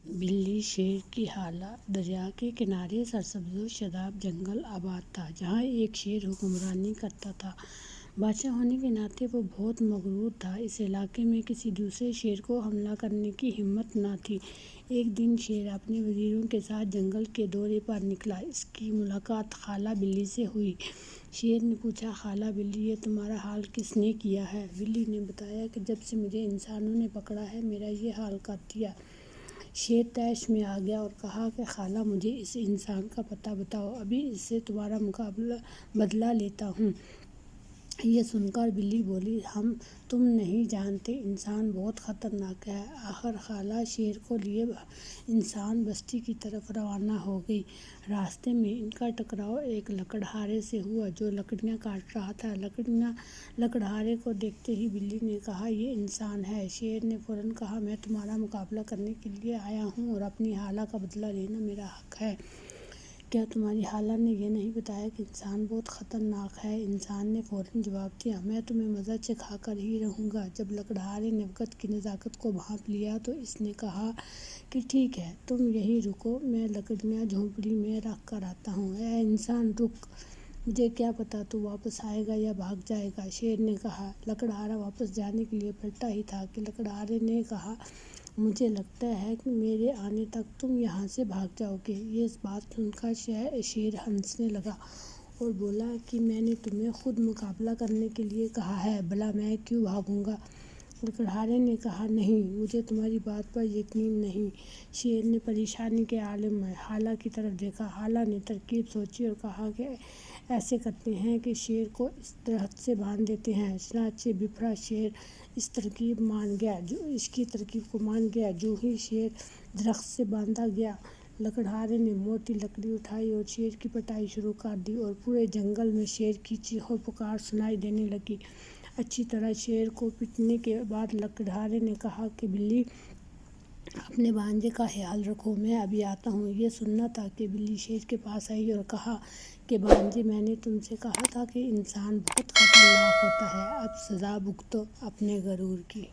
بلی شیر کی حالت۔ دریا کے کنارے سرسبز و شاداب جنگل آباد تھا، جہاں ایک شیر حکمرانی کرتا تھا۔ بادشاہ ہونے کے ناطے وہ بہت مغرور تھا۔ اس علاقے میں کسی دوسرے شیر کو حملہ کرنے کی ہمت نہ تھی۔ ایک دن شیر اپنے وزیروں کے ساتھ جنگل کے دورے پر نکلا۔ اس کی ملاقات خالہ بلی سے ہوئی۔ شیر نے پوچھا، خالہ بلی، یہ تمہارا حال کس نے کیا ہے؟ بلی نے بتایا کہ جب سے مجھے انسانوں نے پکڑا ہے، میرا یہ حال کر دیا۔ شیر طیش میں آ گیا اور کہا کہ خالہ، مجھے اس انسان کا پتہ بتاؤ، ابھی اس سے تمہارا بدلہ لیتا ہوں۔ یہ سن کر بلی بولی، تم نہیں جانتے، انسان بہت خطرناک ہے۔ آخر خالہ شیر کو لیے انسان بستی کی طرف روانہ ہو گئی۔ راستے میں ان کا ٹکراؤ ایک لکڑہارے سے ہوا، جو لکڑیاں کاٹ رہا تھا۔ لکڑہارے کو دیکھتے ہی بلی نے کہا، یہ انسان ہے۔ شیر نے فوراً کہا، میں تمہارا مقابلہ کرنے کے لیے آیا ہوں اور اپنی خالہ کا بدلہ لینا میرا حق ہے۔ کیا تمہاری خالہ نے یہ نہیں بتایا کہ انسان بہت خطرناک ہے؟ انسان نے فوراً جواب دیا، میں تمہیں مزہ چکھا کر ہی رہوں گا۔ جب لکڑہارے نے وقت کی نزاکت کو بھانپ لیا تو اس نے کہا کہ ٹھیک ہے، تم یہیں رکو، میں لکڑیاں جھونپڑی میں رکھ کر آتا ہوں۔ اے انسان، رک، مجھے کیا پتا تو واپس آئے گا یا بھاگ جائے گا، شیر نے کہا۔ لکڑہارا واپس جانے کے لیے پلٹا ہی تھا کہ لکڑہارے نے کہا، مجھے لگتا ہے کہ میرے آنے تک تم یہاں سے بھاگ جاؤ گے۔ یہ بات سن کر شیر ہنسنے لگا اور بولا کہ میں نے تمہیں خود مقابلہ کرنے کے لیے کہا ہے، بھلا میں کیوں بھاگوں گا؟ لکڑہارے نے کہا، نہیں، مجھے تمہاری بات پر یقین نہیں۔ شیر نے پریشانی کے عالم میں خالہ کی طرف دیکھا۔ خالہ نے ترکیب سوچی اور کہا کہ ایسے کرتے ہیں کہ شیر کو اس درخت سے باندھ دیتے ہیں۔ چنانچہ بپھرا شیر اس کی ترکیب کو مان گیا۔ جو ہی شیر درخت سے باندھا گیا، لکڑہارے نے موٹی لکڑی اٹھائی اور شیر کی پٹائی شروع کر دی اور پورے جنگل میں شیر کی چیخ و پکار سنائی دینے لگی۔ اچھی طرح شیر کو پیٹنے کے بعد لکڑہارے نے کہا کہ بلی، اپنے بھانجے کا خیال رکھو، میں ابھی آتا ہوں۔ یہ سننا تھا کہ بلی شیر کے پاس آئی اور کہا کہ بھانجے، میں نے تم سے کہا تھا کہ انسان بہت خطرناک ہوتا ہے، اب سزا بھگتو اپنے غرور کی۔